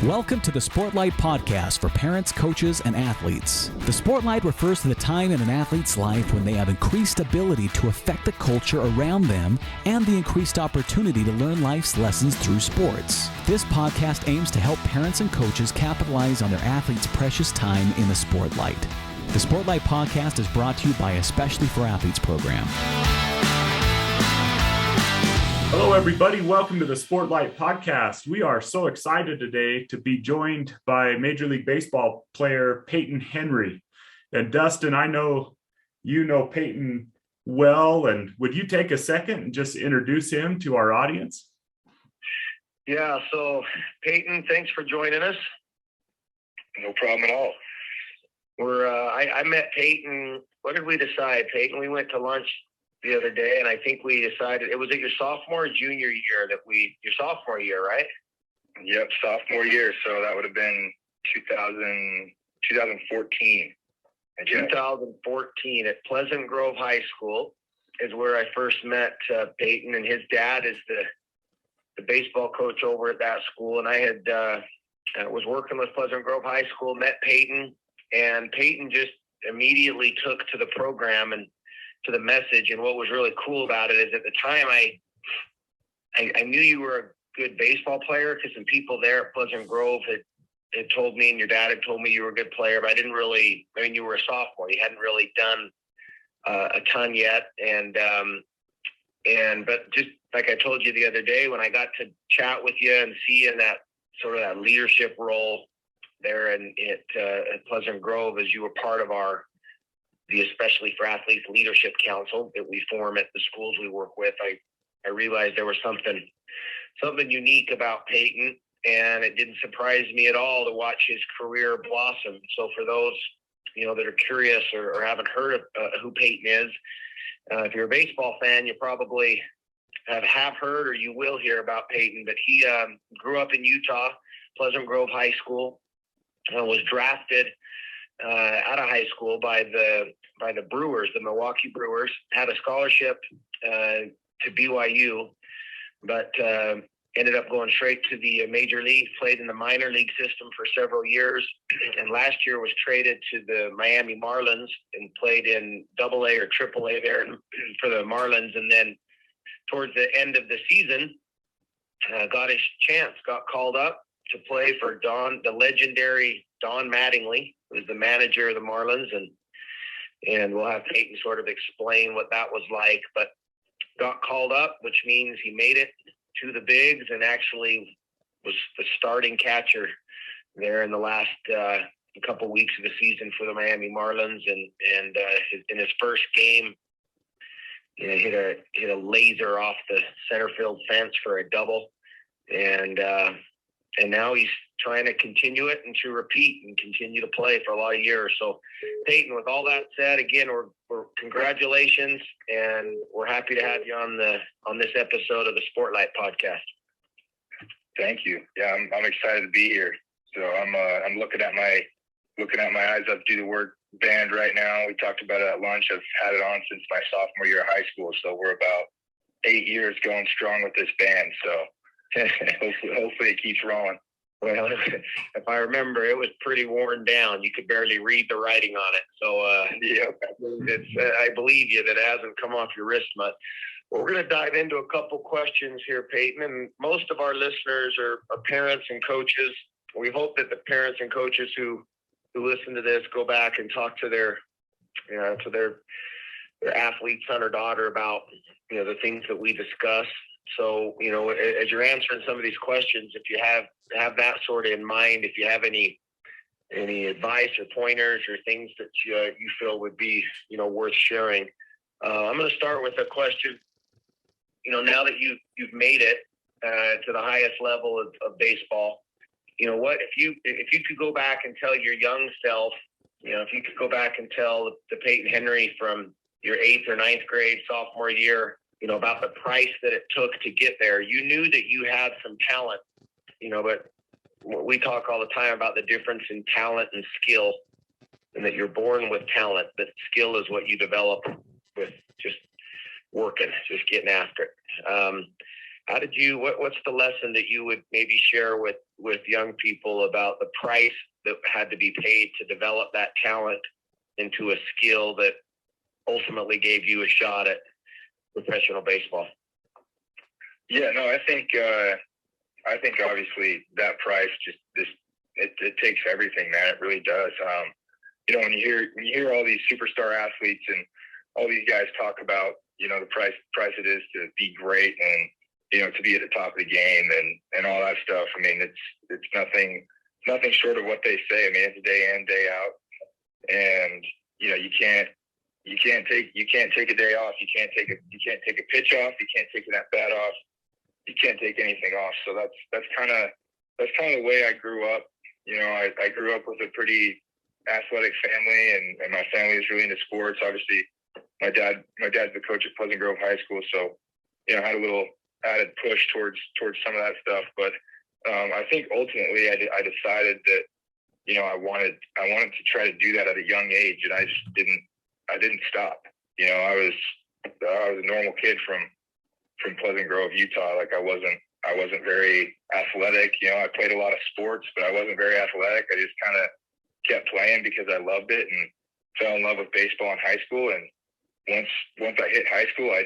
Welcome to the Sportlight podcast for parents, coaches, and athletes. The Sportlight refers to the time in an athlete's life when they have increased ability to affect the culture around them and the increased opportunity to learn life's lessons through sports. This podcast aims to help parents and coaches capitalize on their athletes' precious time in the Sportlight. The Sportlight podcast is brought to you by Especially for Athletes program. Hello, everybody. Welcome to the Sportlight podcast. We are so excited today to be joined by Major League Baseball player Payton Henry. And Dustin, I know you know Payton well, and would you take a second and just introduce him to our audience? Yeah, so Payton, thanks for joining us. No problem at all. I met Payton. What did we decide, Payton? We went to lunch the other day, and I think we decided it was at your sophomore or junior year your sophomore year, right? Yep, sophomore year. So that would have been 2014. 2014 at Pleasant Grove High School is where I first met Payton, and his dad is the baseball coach over at that school. And I had was working with Pleasant Grove High School, met Payton, and Payton just immediately took to the program and to the message. And what was really cool about it is at the time I knew you were a good baseball player because some people there at Pleasant Grove had told me, and your dad had told me you were a good player, but you were a sophomore. You hadn't really done a ton yet. But just like I told you the other day, when I got to chat with you and see you in that sort of that leadership role there at Pleasant Grove, as you were part of the Especially for Athletes Leadership Council that we form at the schools we work with, I realized there was something unique about Payton, and it didn't surprise me at all to watch his career blossom. So for those, that are curious or haven't heard of who Payton is, if you're a baseball fan, you probably have heard or you will hear about Payton, but he grew up in Utah, Pleasant Grove High School, was drafted out of high school by the Brewers, the Milwaukee Brewers, had a scholarship to BYU, but ended up going straight to the major league, played in the minor league system for several years, and last year was traded to the Miami Marlins and played in AA or AAA there for the Marlins. And then towards the end of the season, got his chance, got called up to play for the legendary Don Mattingly, who was the manager of the Marlins, and we'll have Payton sort of explain what that was like, but got called up, which means he made it to the bigs and actually was the starting catcher there in the last couple weeks of the season for the Miami Marlins, and in his first game, hit a laser off the center field fence for a double, and now he's trying to continue it and to repeat and continue to play for a lot of years. So, Payton, with all that said, again, we're congratulations, and we're happy to have you on this episode of the Sportlight podcast. Thank you. Yeah, I'm excited to be here. So I'm looking at my eyes up through the word band right now. We talked about it at lunch. I've had it on since my sophomore year of high school. So we're about 8 years going strong with this band. So hopefully it keeps rolling. Well, if I remember, it was pretty worn down. You could barely read the writing on it. So, I believe you that it hasn't come off your wrist much. Well, we're going to dive into a couple questions here, Payton. And most of our listeners are parents and coaches. We hope that the parents and coaches who listen to this go back and talk to their athlete son or daughter about the things that we discuss. So, as you're answering some of these questions, if you have that sort of in mind, if you have any advice or pointers or things that you feel would be, worth sharing. I'm going to start with a question. Now that you've made it to the highest level of baseball, what if you could go back and tell your young self, if you could go back and tell the Payton Henry from your 8th or 9th grade sophomore year, about the price that it took to get there. You knew that you had some talent, but we talk all the time about the difference in talent and skill, and that you're born with talent, but skill is what you develop with just working, just getting after it. How did you, what's the lesson that you would maybe share with young people about the price that had to be paid to develop that talent into a skill that ultimately gave you a shot at professional baseball? Yeah, no, I think obviously that price it takes everything, man. It really does. When you hear all these superstar athletes and all these guys talk about, the price it is to be great and, to be at the top of the game and all that stuff. I mean, it's nothing short of what they say. I mean, it's day in, day out. And, you can't take a day off. You can't take a pitch off. You can't take an at bat off. You can't take anything off. So that's kind of the way I grew up. I grew up with a pretty athletic family, and my family is really into sports. Obviously, my dad's the coach at Pleasant Grove High School, so I had a little added push towards some of that stuff. But I think ultimately I decided that I wanted to try to do that at a young age, and I just didn't stop. I was a normal kid from Pleasant Grove, Utah. Like I wasn't very athletic. I played a lot of sports, but I wasn't very athletic. I just kind of kept playing because I loved it and fell in love with baseball in high school. And once I hit high school, I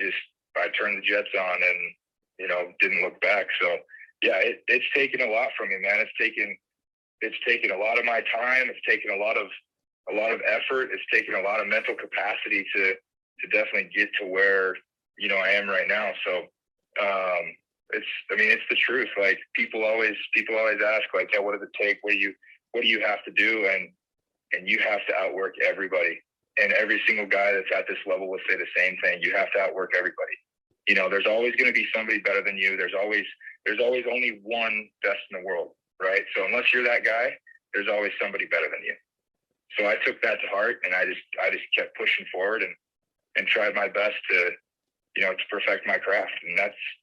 turned the jets on and didn't look back. So yeah, it's taken a lot from me, man. It's taken a lot of my time. It's taken a lot of effort. It's taken a lot of mental capacity to definitely get to where I am right now. So it's the truth. Like people always ask, like, yeah, what does it take? What do you have to do? And you have to outwork everybody. And every single guy that's at this level will say the same thing. You have to outwork everybody. There's always going to be somebody better than you. There's always only one best in the world, right? So unless you're that guy, there's always somebody better than you. So I took that to heart, and I just kept pushing forward and tried my best to perfect my craft, and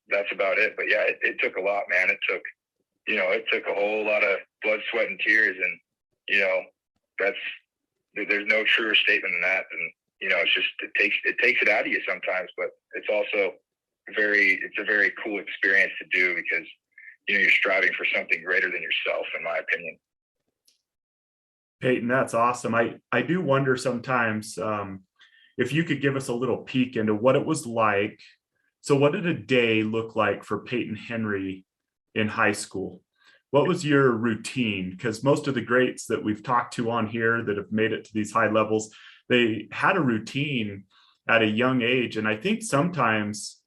that's about it. But yeah, it took a lot, man. It took a whole lot of blood, sweat, and tears, and there's no truer statement than that. And it takes it out of you sometimes, but it's also it's a very cool experience to do because you're striving for something greater than yourself, in my opinion. Payton, that's awesome. I do wonder sometimes if you could give us a little peek into what it was like. So what did a day look like for Payton Henry in high school? What was your routine? Because most of the greats that we've talked to on here that have made it to these high levels, they had a routine at a young age. And I think sometimes,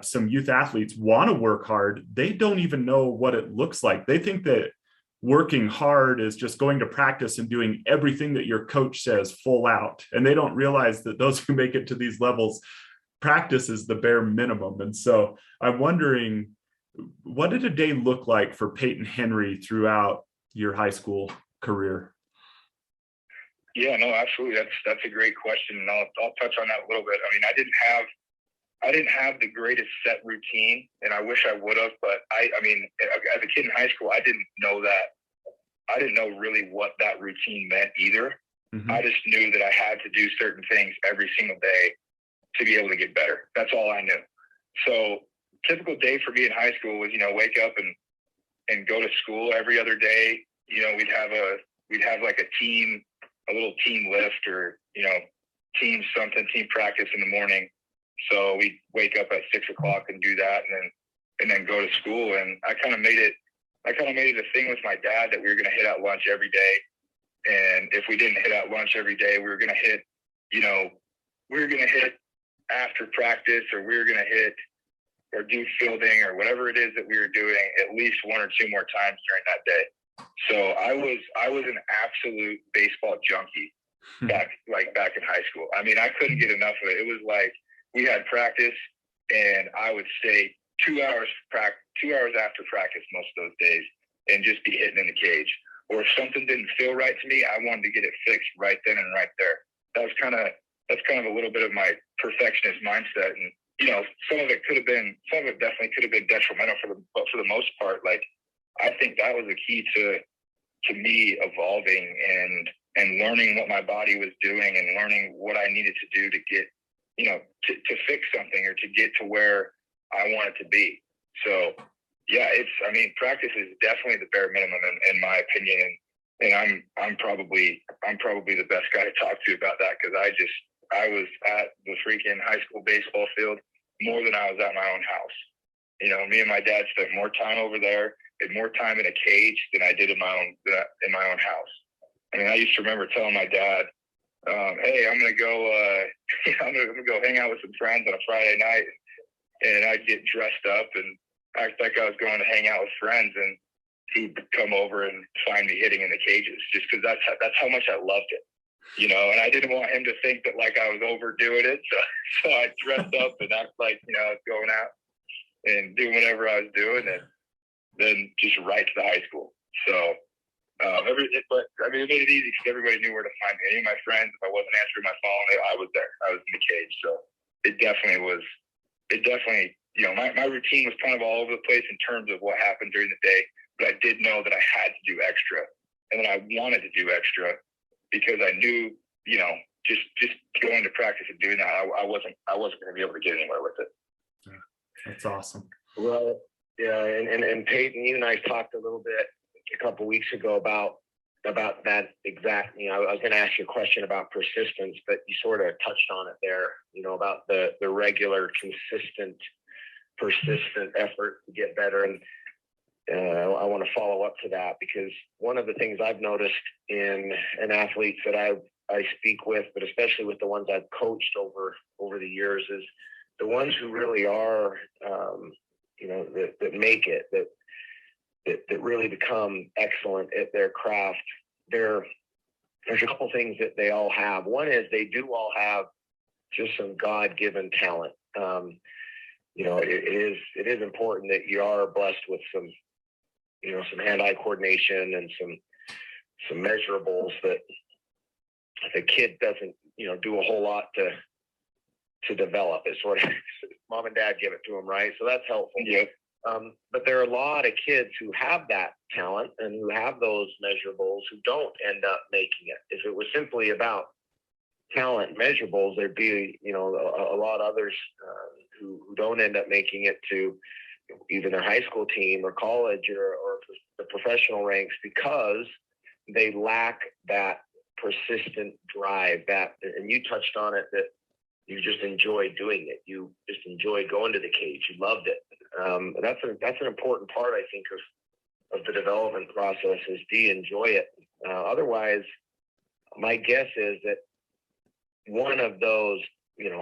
some youth athletes want to work hard. They don't even know what it looks like. They think that working hard is just going to practice and doing everything that your coach says full out. And they don't realize that those who make it to these levels, practice is the bare minimum. And so I'm wondering, what did a day look like for Payton Henry throughout your high school career? Yeah, no, absolutely. That's a great question. And I'll touch on that a little bit. I mean, I didn't have the greatest set routine, and I wish I would have, but I mean, as a kid in high school, I didn't know really what that routine meant either. Mm-hmm. I just knew that I had to do certain things every single day to be able to get better. That's all I knew. So typical day for me in high school was, wake up and go to school every other day. We'd have like a little team lift or, team practice in the morning. So we'd wake up at 6 o'clock and do that and then go to school. And I kind of made it a thing with my dad that we were going to hit out lunch every day. And if we didn't hit out lunch every day, we were going to hit after practice, or we were going to hit or do fielding or whatever it is that we were doing at least one or two more times during that day. So I was an absolute baseball junkie back in high school. I mean, I couldn't get enough of it. It was like we had practice and I would stay 2 hours after practice most of those days and just be hitting in the cage. Or if something didn't feel right to me, I wanted to get it fixed right then and right there. That's kind of a little bit of my perfectionist mindset. And, some of it definitely could have been detrimental but for the most part, like, I think that was the key to me evolving and learning what my body was doing and learning what I needed to do to to fix something or to get to where I want it to be. So yeah, practice is definitely the bare minimum in my opinion. And I'm probably the best guy to talk to about that, because I was at the freaking high school baseball field more than I was at my own house. Me and my dad spent more time over there, had more time in a cage than I did in my own house. I mean, I used to remember telling my dad, "Hey, I'm gonna go. I'm gonna go hang out with some friends on a Friday night," and I'd get dressed up and act like I was going to hang out with friends, and he'd come over and find me hitting in the cages, just because that's how much I loved it. And I didn't want him to think that like I was overdoing it, so I dressed up and act like I was going out and doing whatever I was doing, and then just right to the high school. So. It made it easy because everybody knew where to find me. Any of my friends, if I wasn't answering my phone, I was there. I was in the cage. So it definitely, my routine was kind of all over the place in terms of what happened during the day. But I did know that I had to do extra, and that I wanted to do extra because I knew, just going to practice and doing that, I wasn't going to be able to get anywhere with it. Yeah, that's awesome. Well, yeah, and Payton, you and I talked a little bit a couple of weeks ago about that exact. I was going to ask you a question about persistence, but you sort of touched on it there. About the regular, consistent, persistent effort to get better, and I want to follow up to that, because one of the things I've noticed in athletes that I speak with, but especially with the ones I've coached over the years, is the ones who really are, that make it, that really become excellent at their craft. There's a couple things that they all have. One is they do all have just some God-given talent. It is important that you are blessed with some hand-eye coordination and some measurables that the kid doesn't, do a whole lot to develop. It's sort of mom and dad give it to them, right? So that's helpful. Yeah. But there are a lot of kids who have that talent and who have those measurables who don't end up making it. If it was simply about talent measurables, there'd be, a lot of others who don't end up making it to either their high school team or college or the professional ranks, because they lack that persistent drive. And you touched on it, that you just enjoyed doing it. You just enjoyed going to the cage. You loved it. That's an important part, I think, of the development process, is do you enjoy it? Otherwise, my guess is that one of those,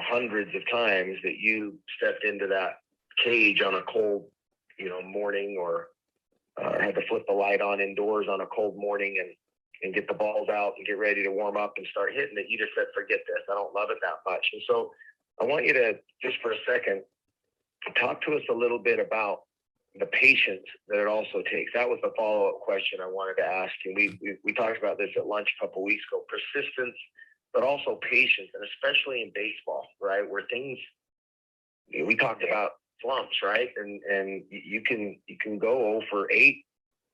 hundreds of times that you stepped into that cage on a cold, morning, or had to flip the light on indoors on a cold morning and get the balls out and get ready to warm up and start hitting it, you just said, forget this. I don't love it that much. And so I want you to, just for a second, talk to us a little bit about the patience that it also takes. That was the follow-up question I wanted to ask you. We talked about this at lunch a couple of weeks ago. Persistence, but also patience, and especially in baseball, right? Where things, we talked about slumps, right? And you can go 0 for 8,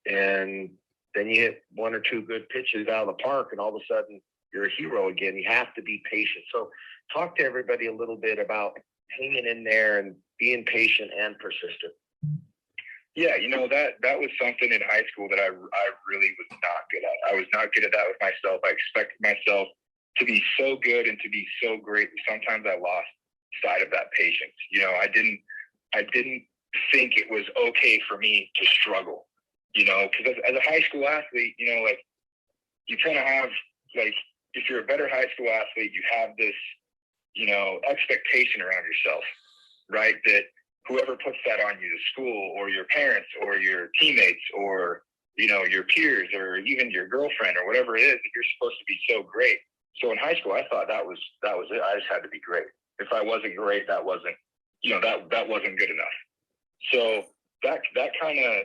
and then you hit 1 or 2 good pitches out of the park, and all of a sudden you're a hero again. You have to be patient. So talk to everybody a little bit about hanging in there and being patient and persistent. Yeah, that was something in high school that I really was not good at. I was not good at that with myself. I expected myself to be so good and to be so great. Sometimes I lost sight of that patience. I didn't think it was okay for me to struggle, because as a high school athlete, you kind of have, if you're a better high school athlete, you have this, expectation around yourself, right? That whoever puts that on you, the school or your parents or your teammates or, your peers or even your girlfriend or whatever it is, that you're supposed to be so great. So in high school, I thought that was it. I just had to be great. If I wasn't great, that wasn't, that wasn't good enough. So that kind of,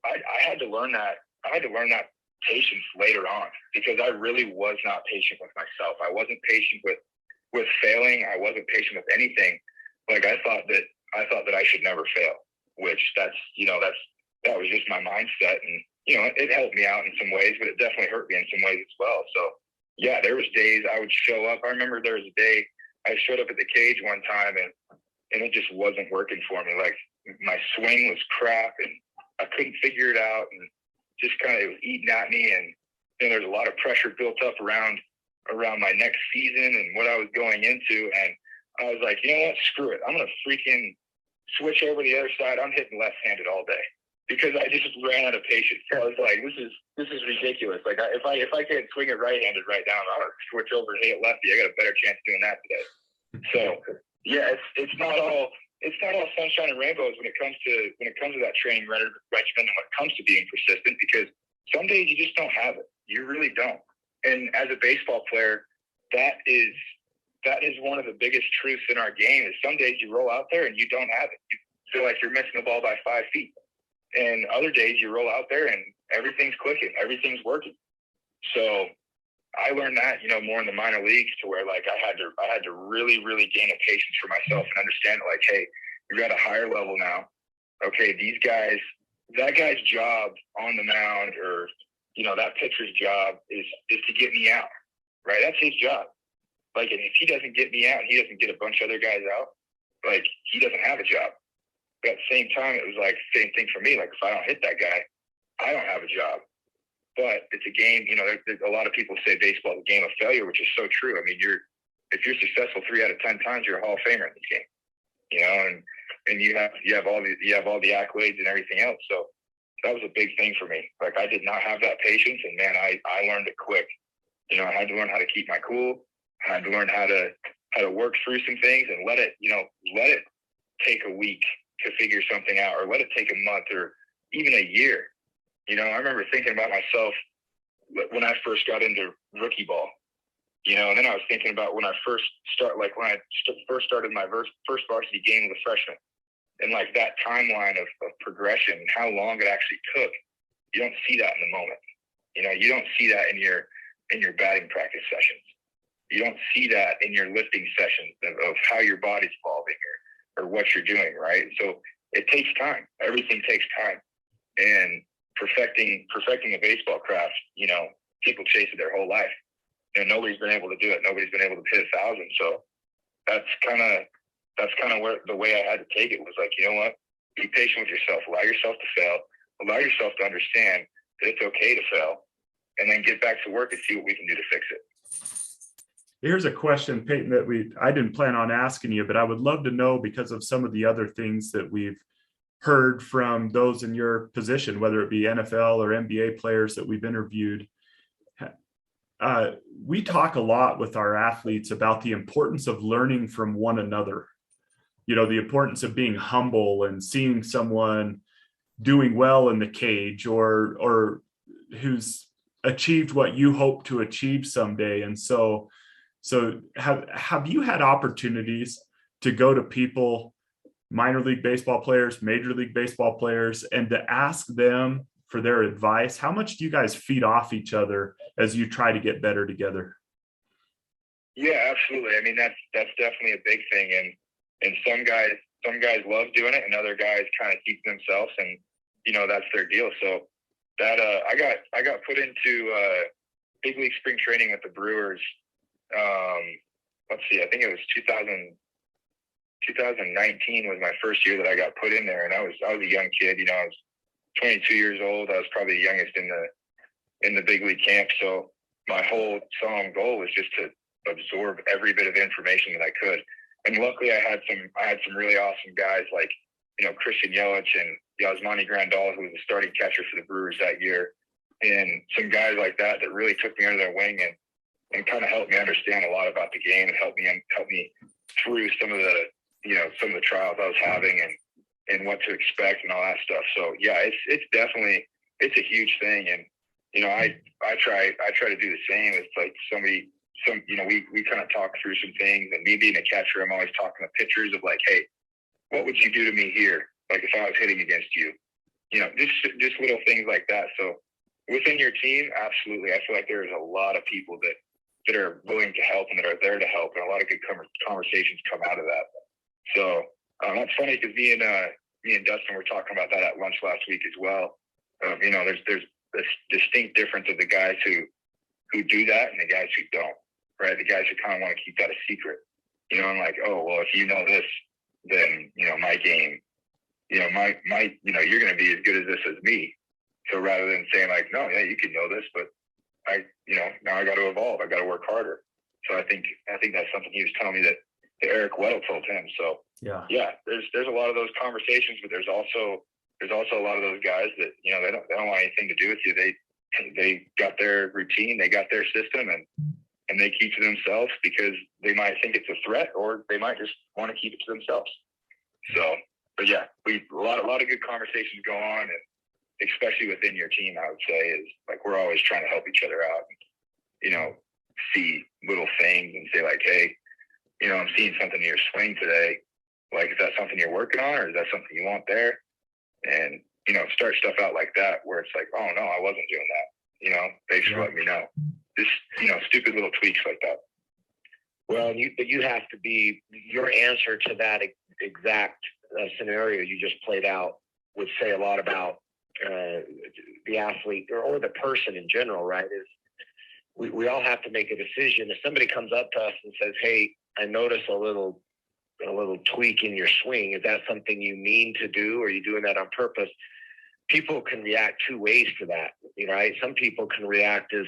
I had to learn that. I had to learn that patience later on, because I really was not patient with myself. I wasn't patient with failing. I wasn't patient with anything. Like I thought that I should never fail, which that was just my mindset. And, it helped me out in some ways, but it definitely hurt me in some ways as well. So yeah, there was days I would show up. I remember there was a day I showed up at the cage one time and it just wasn't working for me. Like my swing was crap and I couldn't figure it out, and just kind of eating at me. And there's a lot of pressure built up around my next season and what I was going into. And I was like, you know what, screw it. I'm going to freaking switch over to the other side. I'm hitting left-handed all day, because I just ran out of patience. So I was like, this is ridiculous. Like if I can't swing it right-handed right now, I'm going to switch over and hit it lefty. I got a better chance doing that today. So yeah, it's not all sunshine and rainbows when it comes to that training regimen and when it comes to being persistent, because some days you just don't have it. You really don't. And as a baseball player, that is one of the biggest truths in our game, is some days you roll out there and you don't have it. You feel like you're missing the ball by 5 feet. And other days you roll out there and everything's clicking, everything's working. So I learned that, more in the minor leagues, to where like I had to really, really gain a patience for myself and understand like, hey, you're at a higher level now. Okay, that guy's job on the mound, or that pitcher's job is to get me out, right? That's his job. Like, and if he doesn't get me out, and he doesn't get a bunch of other guys out, like, he doesn't have a job. But at the same time, it was like the same thing for me. Like, if I don't hit that guy, I don't have a job. But it's a game. A lot of people say baseball is a game of failure, which is so true. I mean, if you're successful 3 out of 10 times, you're a Hall of Famer in this game. And you have all the accolades and everything else. So that was a big thing for me. Like, I did not have that patience, and man, I learned it quick. I had to learn how to keep my cool. I had to learn how to work through some things and let it take a week to figure something out, or let it take a month or even a year. I remember thinking about myself when I first got into rookie ball, and then I was thinking about when I first started my first varsity game as a freshman, and like that timeline of progression and how long it actually took. You don't see that in the moment. You don't see that in your batting practice sessions. You don't see that in your lifting sessions of how your body's evolving or what you're doing, right? So it takes time. Everything takes time. And perfecting a baseball craft, people chase it their whole life. Nobody's been able to do it. Nobody's been able to hit 1,000. So that's kind of where the way I had to take it was like, you know what? Be patient with yourself. Allow yourself to fail. Allow yourself to understand that it's okay to fail, and then get back to work and see what we can do to fix it. Here's a question, Payton, that I didn't plan on asking you, but I would love to know, because of some of the other things that we've heard from those in your position, whether it be NFL or NBA players that we've interviewed. We talk a lot with our athletes about the importance of learning from one another. The importance of being humble and seeing someone doing well in the cage, or who's achieved what you hope to achieve someday. And so have you had opportunities to go to people, minor league baseball players, major league baseball players, and to ask them for their advice? How much do you guys feed off each other as you try to get better together? Yeah, absolutely. I mean, that's definitely a big thing. And some guys love doing it, and other guys kind of keep themselves, and that's their deal. So that I got put into big league spring training with the Brewers. Let's see, I think it was 2019 was my first year that I got put in there, and I was a young kid. I was 22 years old. I was probably the youngest in the big league camp. So my whole song goal was just to absorb every bit of information that I could. And luckily, I had some really awesome guys like Christian Yelich and Yasmani Grandal, who was the starting catcher for the Brewers that year, and some guys like that really took me under their wing and kind of helped me understand a lot about the game, and helped me through some of the trials I was having and what to expect and all that stuff. So yeah, it's a huge thing. And I try to do the same. It's like we kind of talk through some things, and me being a catcher, I'm always talking to pitchers of like, hey, what would you do to me here? Like if I was hitting against you, just little things like that. So within your team, absolutely. I feel like there's a lot of people that are willing to help and that are there to help, and a lot of good conversations come out of that. So that's funny, because me and Dustin were talking about that at lunch last week as well. There's this distinct difference of the guys who do that and the guys who don't, right? The guys who kind of want to keep that a secret. You know, I'm like, oh, well, if you know this, then, you know, my game, you know, you're going to be as good as this as me. So rather than saying like, no, yeah, you can know this, but now I got to evolve. I got to work harder. So I think that's something he was telling me that Eric Weddle told him. So yeah, there's a lot of those conversations, but there's also a lot of those guys that, you know, they don't want anything to do with you. They got their routine, they got their system, and they keep to themselves because they might think it's a threat, or they might just want to keep it to themselves. So, but yeah, a lot of good conversations go on, and especially within your team, I would say, is like, we're always trying to help each other out, and, you know, see little things and say like, hey, you know, I'm seeing something in your swing today. Like, is that something you're working on, or is that something you want there? And, you know, start stuff out like that where it's like, oh no, I wasn't doing that. You know, they just let me know. Just, you know, stupid little tweaks like that. Well, you have to be, your answer to that exact scenario you just played out would say a lot about the athlete or the person in general, right? Is we all have to make a decision. If somebody comes up to us and says, hey, I notice a little tweak in your swing, is that something you mean to do? Or are you doing that on purpose? People can react two ways to that, right? Some people can react as,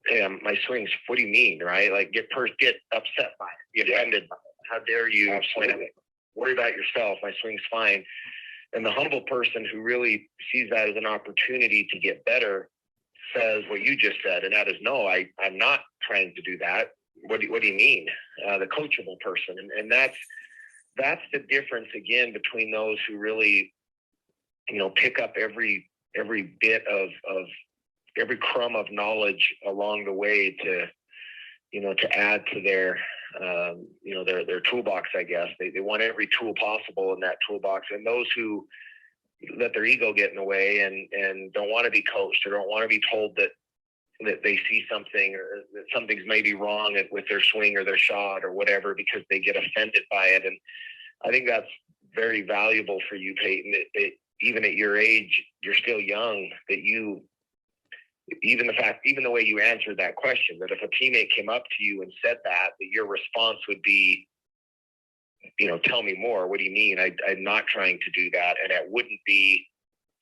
hey, my swing's, what do you mean, right? Like get upset by it, get offended by it. How dare you worry about yourself? My swing's fine. And the humble person who really sees that as an opportunity to get better says what you just said, and that is, no, I'm not trying to do that. What do you mean? The coachable person. And that's the difference, again, between those who really, you know, pick up every bit of every crumb of knowledge along the way to, you know, to add to their, you know, their toolbox, I guess. They want every tool possible in that toolbox. And those who let their ego get in the way and don't want to be coached, or don't want to be told that they see something, or that something's maybe wrong with their swing or their shot or whatever, because they get offended by it. And I think that's very valuable for you, Payton, that even at your age, you're still young, that you, even the way you answered that question, that if a teammate came up to you and said that your response would be, you know, tell me more. What do you mean? I'm not trying to do that. And it wouldn't be,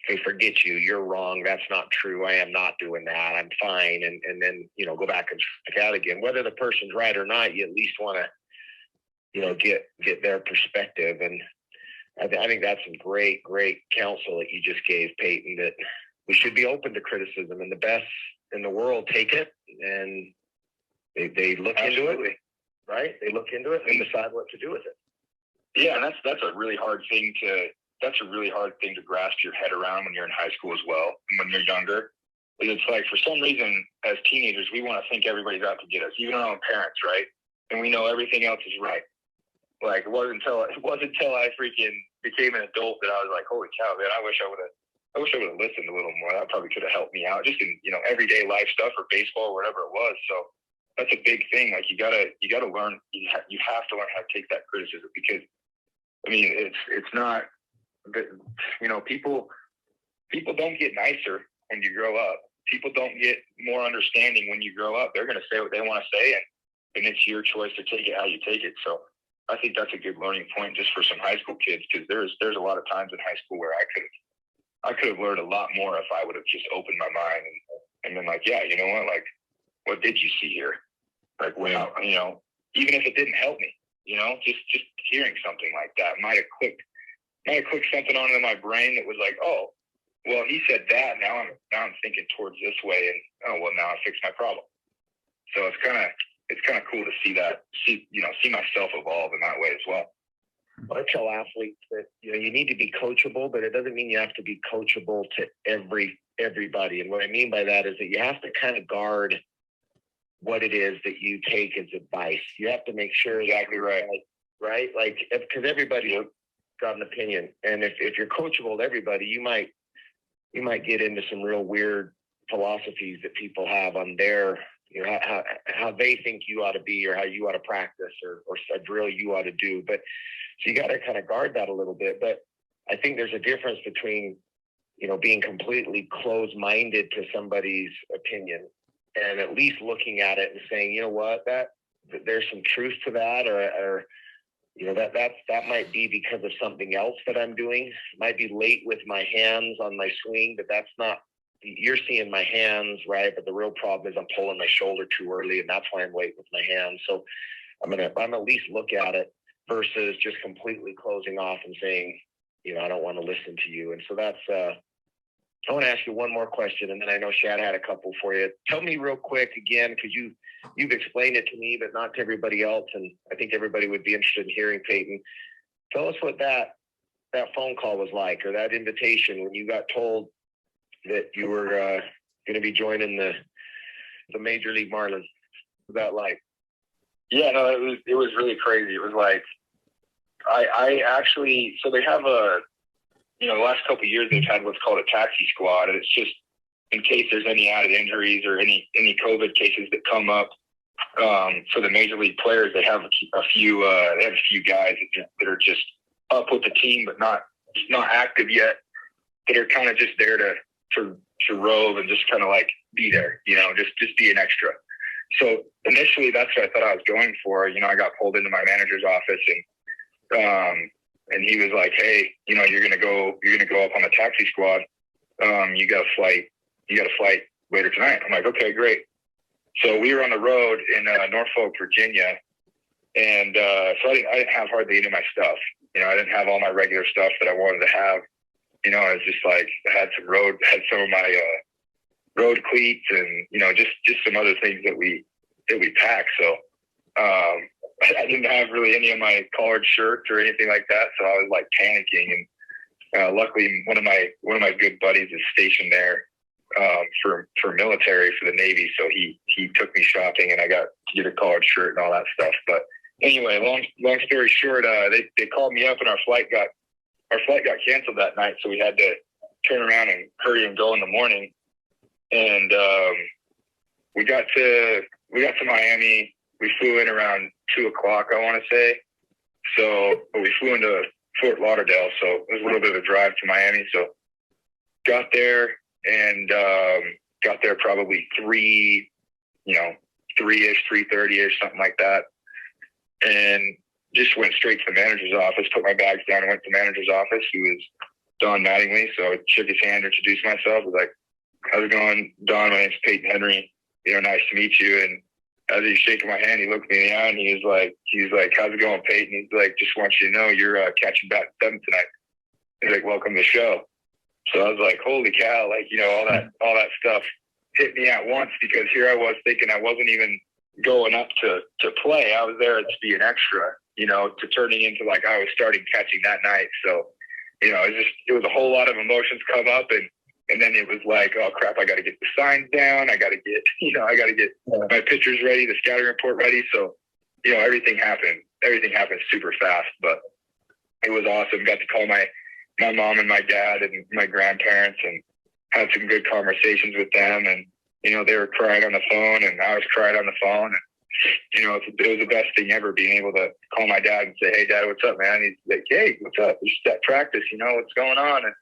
hey, forget you, you're wrong, that's not true, I am not doing that, I'm fine, and then, you know, go back and check out again. Whether the person's right or not, you at least want to, you know, get their perspective. And I think that's some great counsel that you just gave, Payton, that we should be open to criticism, and the best in the world take it, and they look into it, right? They look into it and decide what to do with it. Yeah, and that's a really hard thing to grasp your head around when you're in high school as well, and when you're younger. It's like, for some reason, as teenagers, we want to think everybody's out to get us, even our own parents, right? And we know everything else is right. Like, it wasn't until I freaking became an adult that I was like, holy cow, man, I wish I would have listened a little more. That probably could have helped me out just in, you know, everyday life stuff, or baseball, or whatever it was. So that's a big thing. Like, you gotta learn, you have to learn how to take that criticism, because, I mean, it's not, you know, people don't get nicer when you grow up. People don't get more understanding when you grow up. They're going to say what they want to say, and it's your choice to take it how you take it. So I think that's a good learning point just for some high school kids, because there's a lot of times in high school where I could have learned a lot more if I would have just opened my mind and been like, yeah, you know what, like, what did you see here? Like, well, you know, even if it didn't help me, you know, just hearing something like that might have clicked something onto my brain that was like, oh, well, he said that. Now I'm thinking towards this way, and oh, well, now I fixed my problem. So it's kind of cool to see myself evolve in that way as well. I tell athletes that, you know, you need to be coachable, but it doesn't mean you have to be coachable to everybody. And what I mean by that is that you have to kind of guard what it is that you take as advice. You have to make sure. Exactly right. Right? Like, because everybody's got an opinion, and if you're coachable to everybody, you might get into some real weird philosophies that people have on their, you know, how they think you ought to be, or how you ought to practice, or a drill you ought to do. But so you got to kind of guard that a little bit. But I think there's a difference between, you know, being completely closed-minded to somebody's opinion, and at least looking at it and saying, you know what, there's some truth to that, or that might be because of something else that I'm doing. It might be late with my hands on my swing, but that's not, you're seeing my hands, right? But the real problem is I'm pulling my shoulder too early, and that's why I'm late with my hands. So I'm at least look at it versus just completely closing off and saying, I don't want to listen to you. And so that's, I want to ask you one more question, and then I know Shad had a couple for you. Tell me real quick again, because you've explained it to me, but not to everybody else, and I think everybody would be interested in hearing, Payton. Tell us what that phone call was like, or that invitation when you got told that you were going to be joining the Major League Marlins. What was that like? Yeah, no, it was really crazy. It was like, I actually, so they have the last couple of years they've had what's called a taxi squad, and it's just in case there's any added injuries or any COVID cases that come up for the major league players. They have a few guys that are just up with the team but not active yet, that are kind of just there to rove and just kind of like be there, just be an extra. So initially that's what I thought I was going for. I got pulled into my manager's office, and he was like, "Hey, you're gonna go up on the taxi squad. You got a flight later tonight." I'm like, "Okay, great." So we were on the road in Norfolk, Virginia, and so I didn't have hardly any of my stuff. I didn't have all my regular stuff that I wanted to have. I was just like, I had some of my road cleats and just some other things that we packed. So I didn't have really any of my collared shirts or anything like that, so I was like panicking. And luckily, one of my good buddies is stationed there for military, for the Navy, so he took me shopping, and I got to get a collared shirt and all that stuff. But anyway, long story short, they called me up, and our flight got canceled that night, so we had to turn around and hurry and go in the morning. And we got to Miami. We flew in around 2:00, I want to say. But we flew into Fort Lauderdale, so it was a little bit of a drive to Miami. So got there probably 3:30ish, 3:30ish, something like that. And just went straight to the manager's office, put my bags down and went to the manager's office. He was Don Mattingly. So I shook his hand, introduced myself. I was like, "How's it going, Don? My name's Payton Henry. Nice to meet you." And as he's shaking my hand, he looked me in the eye and he was like, "How's it going, Payton?" He's like, "Just want you to know you're catching bat 7 tonight." He's like, "Welcome to the show." So I was like, holy cow, all that stuff hit me at once, because here I was thinking I wasn't even going up to play. I was there to be an extra, to turning into like I was starting catching that night. So, it was a whole lot of emotions come up, and then it was like, oh crap, I got to get the signs down. I got to get, my pictures ready, the scouting report ready. So, everything happened super fast, but it was awesome. Got to call my mom and my dad and my grandparents and had some good conversations with them. And, they were crying on the phone and I was crying on the phone. And, it was the best thing ever, being able to call my dad and say, "Hey Dad, what's up, man?" He's like, "Hey, what's up? We're just at practice, what's going on?" And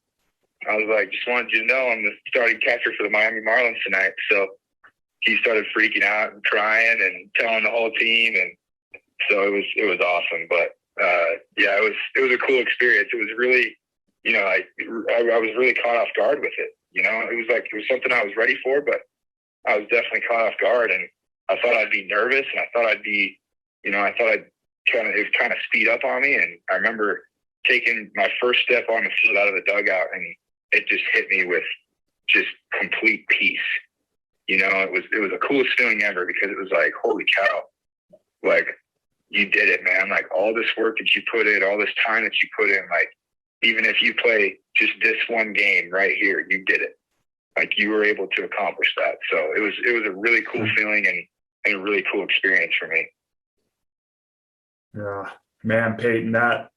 I was like, "Just wanted you to know I'm the starting catcher for the Miami Marlins tonight." So he started freaking out and crying and telling the whole team. And so it was awesome. But, yeah, it was a cool experience. It was really, I was really caught off guard with it. It was something I was ready for, but I was definitely caught off guard, and I thought I'd be nervous, and I thought I'd kind of speed up on me. And I remember taking my first step on the field out of the dugout, and it just hit me with just complete peace. It was the coolest feeling ever, because it was like, holy cow, like, you did it, man. Like, all this work that you put in, all this time that you put in, like, even if you play just this one game right here, you did it. Like, you were able to accomplish that. So it was a really cool feeling and a really cool experience for me. Yeah, man, Payton, that,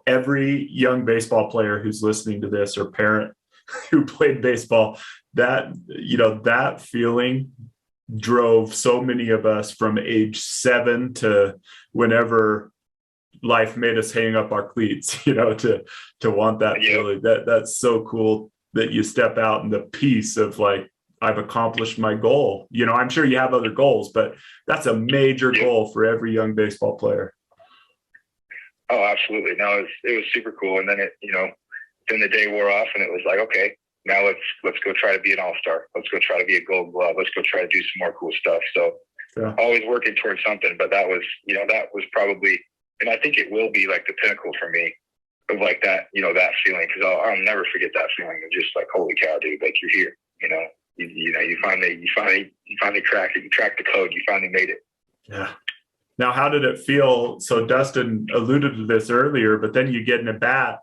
every young baseball player who's listening to this, or parent who played baseball, that feeling drove so many of us from age 7 to whenever life made us hang up our cleats, to want that feeling. That's so cool that you step out in the peace of like, I've accomplished my goal. You know, I'm sure you have other goals, but that's a major goal for every young baseball player. Oh, absolutely. No, it was super cool. And then then the day wore off and it was like, okay, now let's go try to be an all-star. Let's go try to be a Gold Glove. Let's go try to do some more cool stuff. So always working towards something, but that was probably, and I think it will be like the pinnacle for me of like that, that feeling. Cause I'll never forget that feeling of just like, holy cow, dude, like you're here, you finally cracked it. You cracked the code. You finally made it. Yeah. Now, how did it feel? So Dustin alluded to this earlier, but then you get in a bat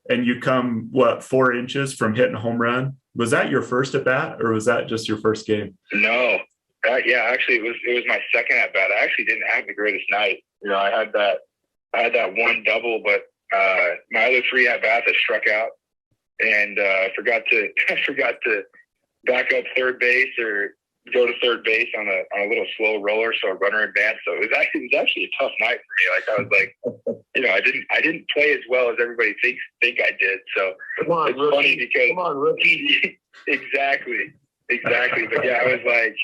and you come 4 inches from hitting a home run. Was that your first at bat, or was that just your first game? No, actually it was my second at bat. I actually didn't have the greatest night. I had that one double, but my other 3 at bats I struck out, and I forgot to back up third base or go to third base on a little slow roller, so a runner advanced. So it was actually a tough night for me. Like I was like, I didn't play as well as everybody think I did. So it's funny because exactly. But yeah, I was like,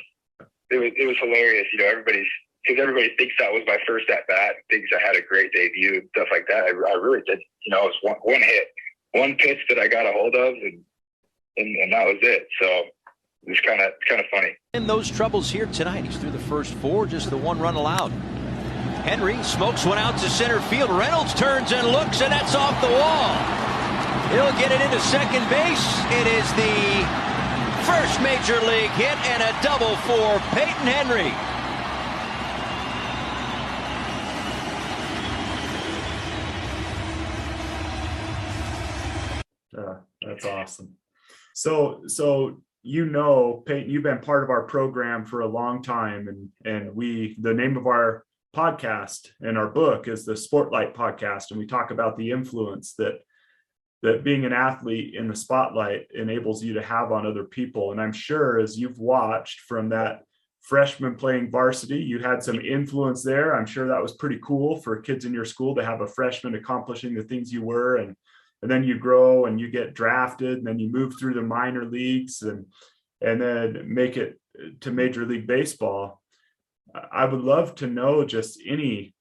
it was hilarious. Everybody thinks that was my first at bat, thinks I had a great debut and stuff like that. I really did. It was one hit, one pitch that I got a hold of, and that was it. So it's kind of funny. In those troubles here tonight, he's through the first 4, just the 1 run allowed. Henry smokes one out to center field. Reynolds turns and looks, and that's off the wall. He'll get it into second base. It is the first major league hit and a double for Payton Henry. That's awesome. So Payton, you've been part of our program for a long time, and the name of our podcast and our book is the Sportlight podcast, and we talk about the influence that being an athlete in the spotlight enables you to have on other people. And I'm sure as you've watched from that freshman playing varsity, you had some influence there. I'm sure that was pretty cool for kids in your school to have a freshman accomplishing the things you were, and then you grow and you get drafted, and then you move through the minor leagues and then make it to Major League Baseball. I would love to know just any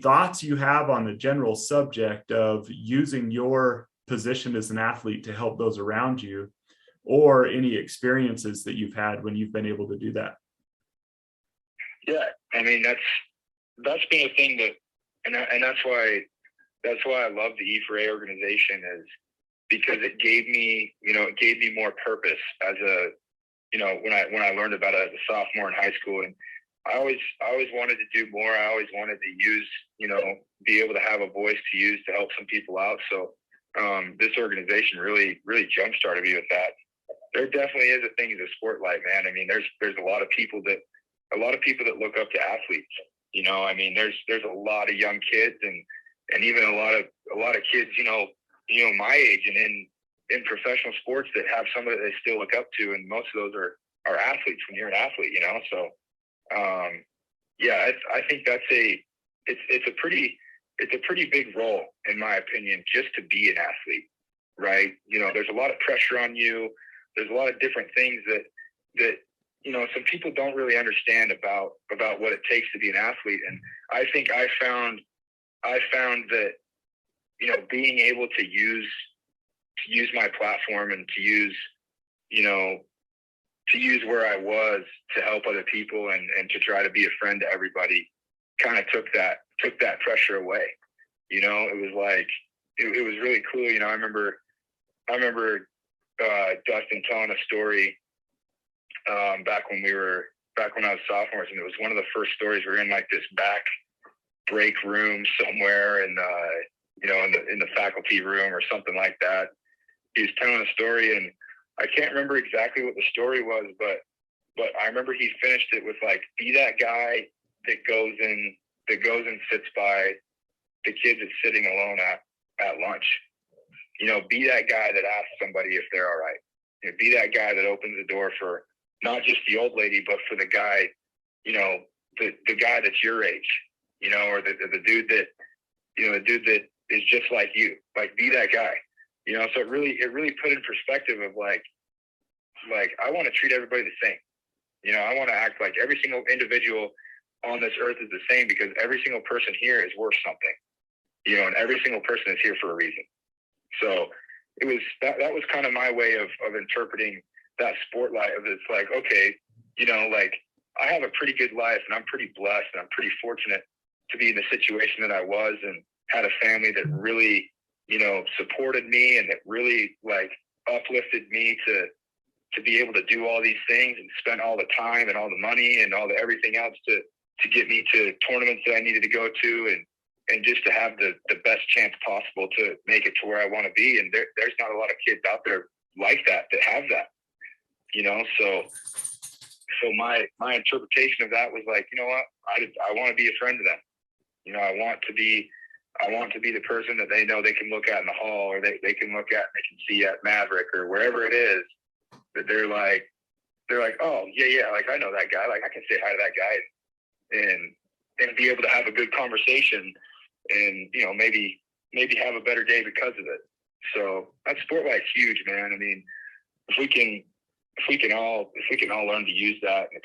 thoughts you have on the general subject of using your position as an athlete to help those around you, or any experiences that you've had when you've been able to do that. Yeah, I mean that's been a thing that, and that's why I love the E4A organization, is because it gave me more purpose as a, when I learned about it as a sophomore in high school. And I always wanted to do more. I always wanted to use, be able to have a voice to use to help some people out. So this organization really jump-started me with that. There definitely is a thing as a Sportlight, man. I mean, there's a lot of people that look up to athletes. I mean, there's a lot of young kids and even a lot of kids, my age and in professional sports that have somebody that they still look up to, and most of those are athletes when you're an athlete, So, I think that's it's a pretty big role, in my opinion, just to be an athlete, right? There's a lot of pressure on you. There's a lot of different things that some people don't really understand about what it takes to be an athlete. And I think I found that, being able to use my platform and to use where I was to help other people and to try to be a friend to everybody kind of took that pressure away. It was like, it was really cool. I remember Dustin telling a story back when I was sophomores, and it was one of the first stories. We were in like this back break room somewhere, and in the faculty room or something like that. He was telling a story, and I can't remember exactly what the story was, but I remember he finished it with like, be that guy that goes and sits by the kid that's sitting alone at lunch. Be that guy that asks somebody if they're all right. Be that guy that opens the door for not just the old lady, but for the guy, the guy that's your age, or the dude that is just like you. Like, be that guy. So it really put in perspective of like, like, I want to treat everybody the same. You know, I want to act like every single individual on this earth is the same, because every single person here is worth something, you know, and every single person is here for a reason. So it was, that was kind of my way of interpreting that Sportlight, of it's like, okay, you know, like, I have a pretty good life and I'm pretty blessed and I'm pretty fortunate to be in the situation that I was, and had a family that really, you know, supported me and that really like uplifted me to be able to do all these things and spend all the time and all the money and all the everything else to get me to tournaments that I needed to go to, and just to have the best chance possible to make it to where I want to be. And there's not a lot of kids out there like that have that, you know? So my interpretation of that was like, you know what, I want to be a friend to them. You know, I want to be the person that they know they can look at in the hall, or they can look at and they can see at Maverick or wherever it is, that they're like, oh yeah, like, I know that guy, like, I can say hi to that guy and be able to have a good conversation, and, you know, maybe have a better day because of it. So that Sportlight's huge, man. I mean, if we can all learn to use that, and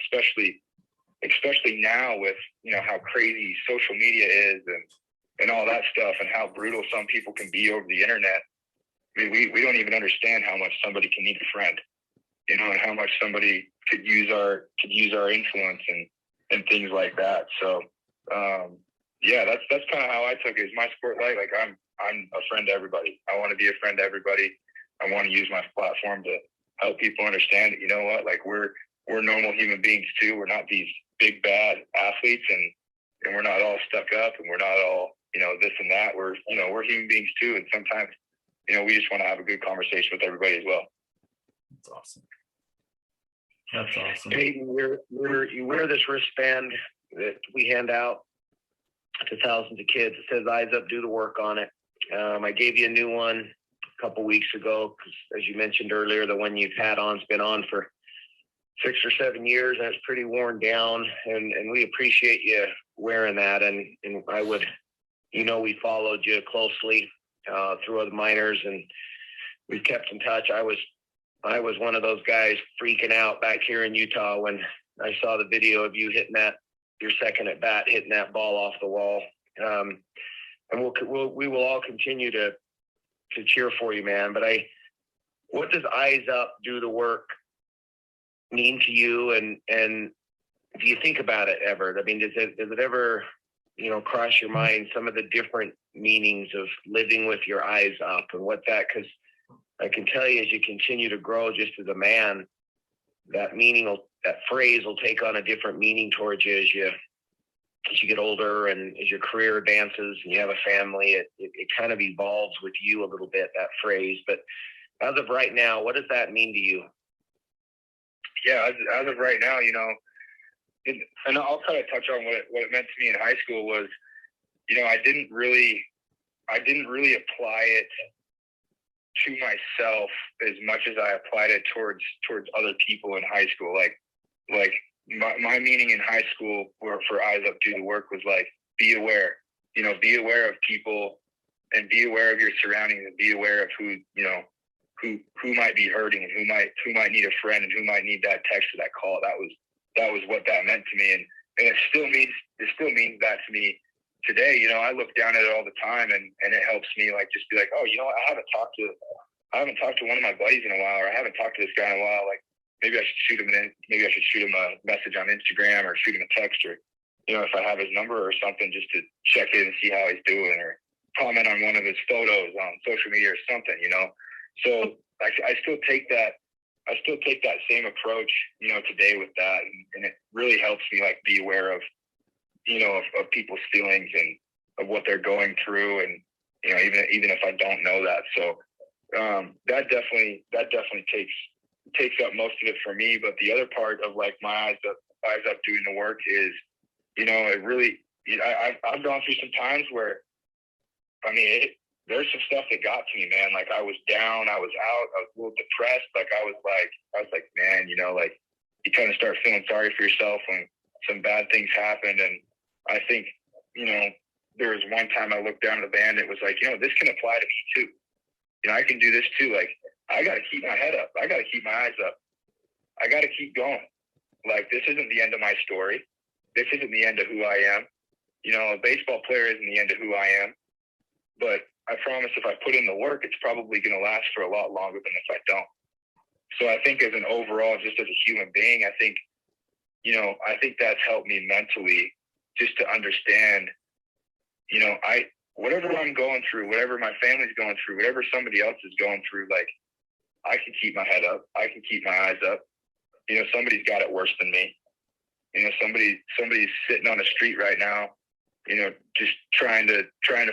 especially now with, you know, how crazy social media is and all that stuff, and how brutal some people can be over the internet. I mean, we don't even understand how much somebody can need a friend, you know, and how much somebody could use our influence and things like that. So, yeah, that's kind of how I took it. Is my Sportlight, like, I'm a friend to everybody. I want to be a friend to everybody. I want to use my platform to help people understand that, you know what, like, we're normal human beings too. We're not these big bad athletes, and we're not all stuck up, and we're not all, you know, this and that. We're human beings too, and sometimes, you know, we just want to have a good conversation with everybody as well. That's awesome. That's awesome. Payton, you wear this wristband that we hand out to thousands of kids. It says "Eyes Up, Do the Work" on it. I gave you a new one a couple weeks ago, because, as you mentioned earlier, the one you've had on's been on for 6 or 7 years, and it's pretty worn down. And we appreciate you wearing that. And I would, you know, we followed you closely through other minors, and we've kept in touch. I was one of those guys freaking out back here in Utah when I saw the video of you hitting your second at bat, hitting that ball off the wall. And we will all continue to cheer for you, man. But what does "Eyes Up, Do the Work" mean to you? And do you think about it ever? I mean, does it ever, you know, cross your mind some of the different meanings of living with your eyes up, and what that, because I can tell you, as you continue to grow just as a man, that phrase will take on a different meaning towards you as you get older, and as your career advances and you have a family. It kind of evolves with you a little bit, that phrase. But as of right now, what does that mean to you? Yeah, as of right now, you know, and I'll kind of touch on what it meant to me in high school was, you know, I didn't really apply it to myself as much as I applied it towards other people in high school. Like my meaning in high school for "Eyes Up, Do the Work" was like, be aware, you know, be aware of people, and be aware of your surroundings, and be aware of who, you know, who might be hurting, and who might need a friend, and who might need that text or that call. That was what that meant to me. And it still means that to me today. You know, I look down at it all the time, and it helps me, like, just be like, oh, you know what, I haven't talked to one of my buddies in a while, or I haven't talked to this guy in a while. Like, maybe I should shoot him a message on Instagram, or shoot him a text, or, you know, if I have his number or something, just to check in and see how he's doing, or comment on one of his photos on social media or something, you know. So I still take that same approach, you know, today with that, and it really helps me, like, be aware of, you know, of people's feelings and of what they're going through, and, you know, even if I don't know that. So that definitely takes up most of it for me. But the other part of, like, my eyes up doing the work is, you know, it really, you know, I've gone through some times where, I mean, there's some stuff that got to me, man. Like, I was down, I was out, I was a little depressed. Like, I was like, man, you know, like, you kind of start feeling sorry for yourself when some bad things happened. And I think, you know, there was one time I looked down at the band, it was like, you know, this can apply to me too. You know, I can do this too. Like, I got to keep my head up. I got to keep my eyes up. I got to keep going. Like, this isn't the end of my story. This isn't the end of who I am. You know, a baseball player isn't the end of who I am. But I promise if I put in the work, it's probably going to last for a lot longer than if I don't. So I think as an overall, just as a human being, I think that's helped me mentally just to understand, you know, whatever I'm going through, whatever my family's going through, whatever somebody else is going through, like, I can keep my head up. I can keep my eyes up. You know, somebody's got it worse than me. You know, somebody's sitting on the street right now, you know, just trying to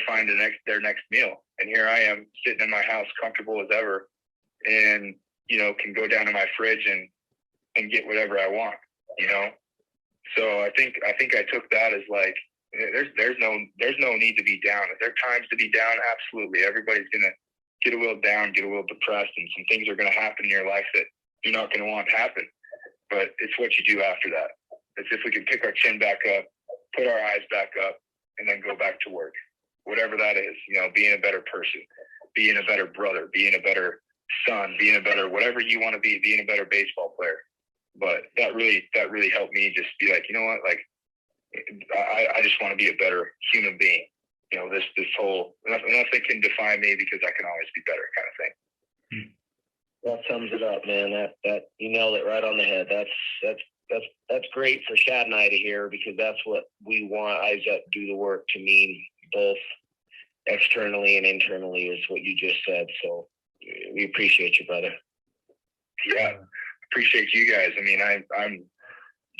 find their next meal. And here I am sitting in my house, comfortable as ever, and, you know, can go down to my fridge and get whatever I want, you know? So I think I took that as like, there's no need to be down. If there are times to be down, absolutely. Everybody's going to get a little down, get a little depressed, and some things are going to happen in your life that you're not going to want to happen. But it's what you do after that. It's if we can pick our chin back up, put our eyes back up, and then go back to work. Whatever that is, you know, being a better person, being a better brother, being a better son, being a better, whatever you want to be, being a better baseball player. But that really helped me just be like, you know what, like, I just want to be a better human being. You know, this whole, nothing can define me because I can always be better kind of thing. That sums it up, man. That you nailed it right on the head. That's great for Shad and I to hear, because that's what we want Eyes Up Do the Work to mean, both externally and internally, is what you just said. So we appreciate you, brother. Yeah, appreciate you guys. I mean,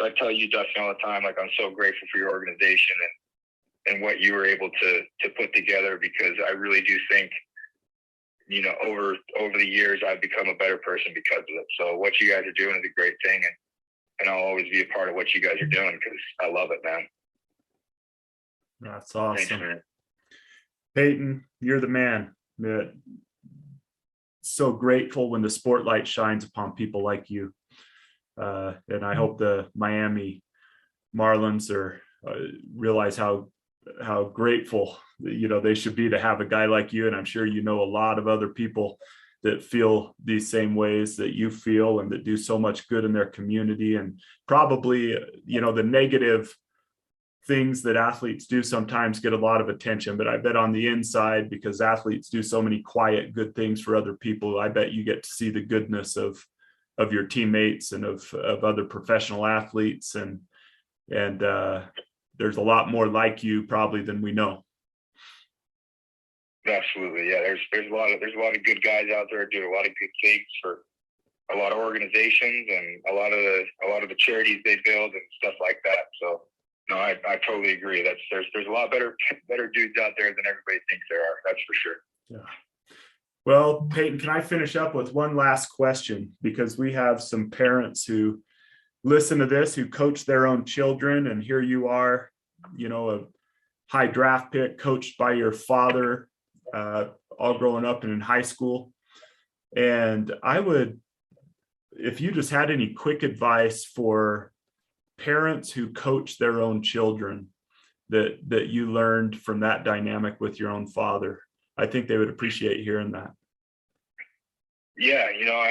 I tell you, Dustin, all the time, like, I'm so grateful for your organization and what you were able to put together, because I really do think, you know, over the years, I've become a better person because of it. So what you guys are doing is a great thing, and I'll always be a part of what you guys are doing because I love it, man. That's awesome. Thanks, man. Payton, you're the man. So grateful when the spotlight shines upon people like you. And I hope the Miami Marlins realize how grateful, you know, they should be to have a guy like you. And I'm sure you know a lot of other people that feel these same ways that you feel and that do so much good in their community. And probably, you know, the negative things that athletes do sometimes get a lot of attention, but I bet on the inside, because athletes do so many quiet, good things for other people, I bet you get to see the goodness of your teammates and of other professional athletes. And there's a lot more like you probably than we know. Absolutely. Yeah. There's a lot of good guys out there doing a lot of good things for a lot of organizations and a lot of the charities they build and stuff like that. So no, I totally agree. There's a lot better dudes out there than everybody thinks there are. That's for sure. Yeah. Well, Payton, can I finish up with one last question? Because we have some parents who listen to this, who coach their own children, and here you are, you know, a high draft pick coached by your father, all growing up and in high school. And I would, if you just had any quick advice for parents who coach their own children that you learned from that dynamic with your own father, I think they would appreciate hearing that. Yeah, you know,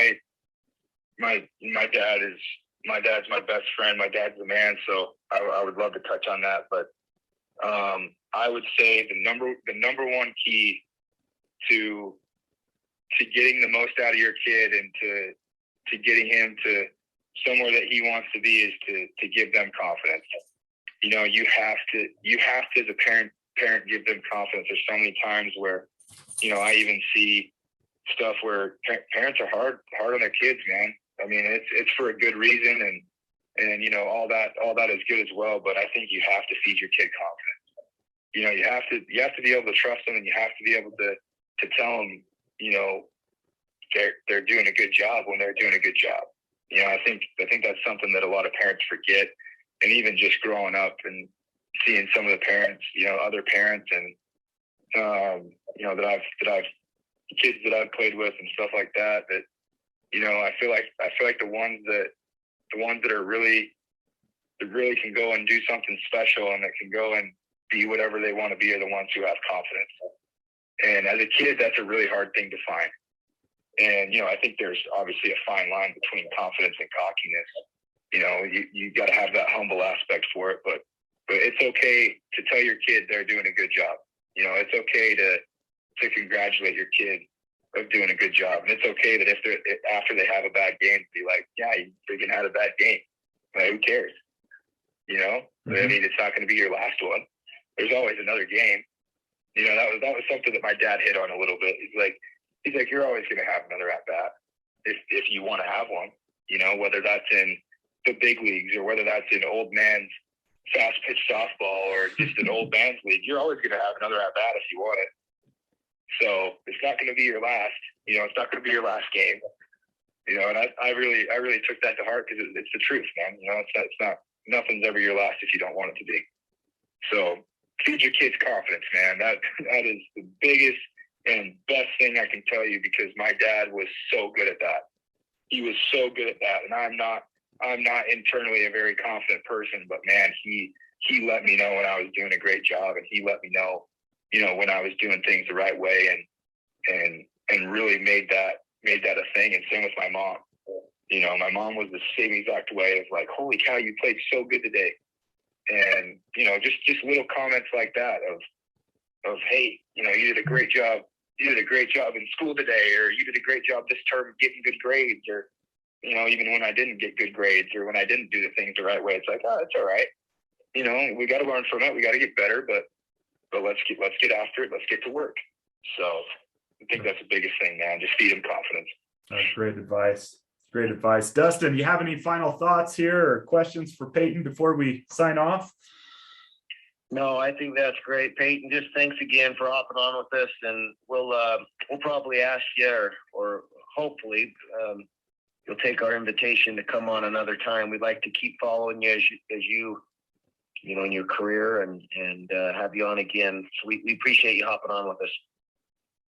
my dad's my best friend. My dad's the man, so I would love to touch on that. But I would say the number one key to getting the most out of your kid and to getting him to somewhere that he wants to be is to give them confidence. You know, you have to as a parent give them confidence. There's so many times where, you know, I even see stuff where parents are hard on their kids, man. I mean, it's for a good reason, and you know, all that is good as well. But I think you have to feed your kid confidence. You know, you have to be able to trust them, and you have to be able to tell them, you know, they're doing a good job when they're doing a good job. You know, I think that's something that a lot of parents forget, and even just growing up and seeing some of the parents, you know, other parents, and you know, that I've kids that I've played with and stuff like that. That, you know, I feel like the ones that are really can go and do something special and that can go and be whatever they want to be are the ones who have confidence. And as a kid, that's a really hard thing to find. And, I think there's obviously a fine line between confidence and cockiness. You got to have that humble aspect for it, but it's okay to tell your kid they're doing a good job. It's okay to congratulate your kid of doing a good job. And it's okay that if after they have a bad game, be like, yeah, you freaking had a bad game. Like, who cares? Mm-hmm. I mean, it's not going to be your last one. There's always another game. That was something that my dad hit on a little bit. He's like, you're always going to have another at bat if you want to have one. Whether that's in the big leagues or whether that's in old man's fast pitch softball or just an old man's league, you're always going to have another at bat if you want it. So it's not going to be your last. It's not going to be your last game. And I really took that to heart because it's the truth, man. It's not nothing's ever your last if you don't want it to be. So feed your kids confidence, man. That is the biggest and best thing I can tell you, because my dad was so good at that. He was so good at that, and I'm not internally a very confident person, but man, he let me know when I was doing a great job, and he let me know, when I was doing things the right way, and really made that a thing. And same with my mom. My mom was the same exact way of like, holy cow, you played so good today. And, just little comments like that of, hey, you did a great job. You did a great job in school today, or you did a great job this term getting good grades, or, even when I didn't get good grades or when I didn't do the things the right way, it's like, oh, it's all right. We got to learn from it. We got to get better, but let's get after it. Let's get to work. So I think that's the biggest thing, man. Just feed them confidence. That's great advice. Great advice. Dustin, do you have any final thoughts here or questions for Payton before we sign off? No, I think that's great, Payton. Just thanks again for hopping on with us, and we'll probably ask you, or hopefully you'll take our invitation to come on another time. We'd like to keep following you as you in your career, and have you on again. So we appreciate you hopping on with us.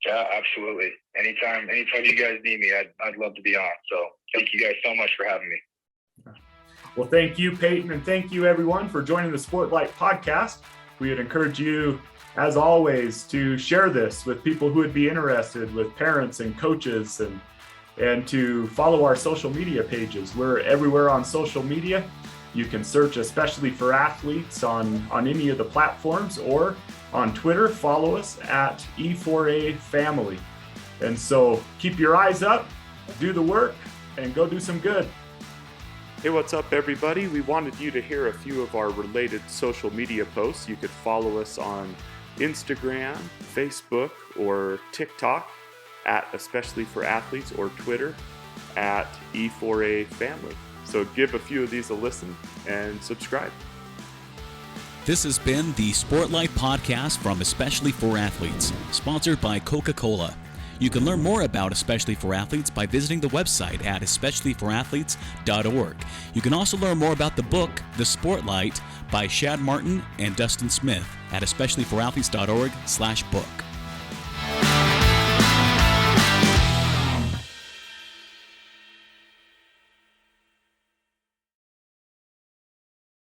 Yeah, absolutely. Anytime you guys need me, I'd love to be on. So thank you guys so much for having me. Well, thank you, Payton, and thank you, everyone, for joining the Sportlight podcast. We would encourage you, as always, to share this with people who would be interested, with parents and coaches, and to follow our social media pages. We're everywhere on social media. You can search especially for athletes on any of the platforms, or on Twitter, follow us at E4A Family. And so keep your eyes up, do the work, and go do some good. Hey, what's up, everybody? We wanted you to hear a few of our related social media posts. You could follow us on Instagram, Facebook, or TikTok at Especially for Athletes, or Twitter at E4A Family. So give a few of these a listen and subscribe. This has been the Sportlight podcast from Especially for Athletes, sponsored by Coca-Cola. You can learn more about Especially for Athletes by visiting the website at especiallyforathletes.org. You can also learn more about the book, The Sportlight, by Shad Martin and Dustin Smith at especiallyforathletes.org/book.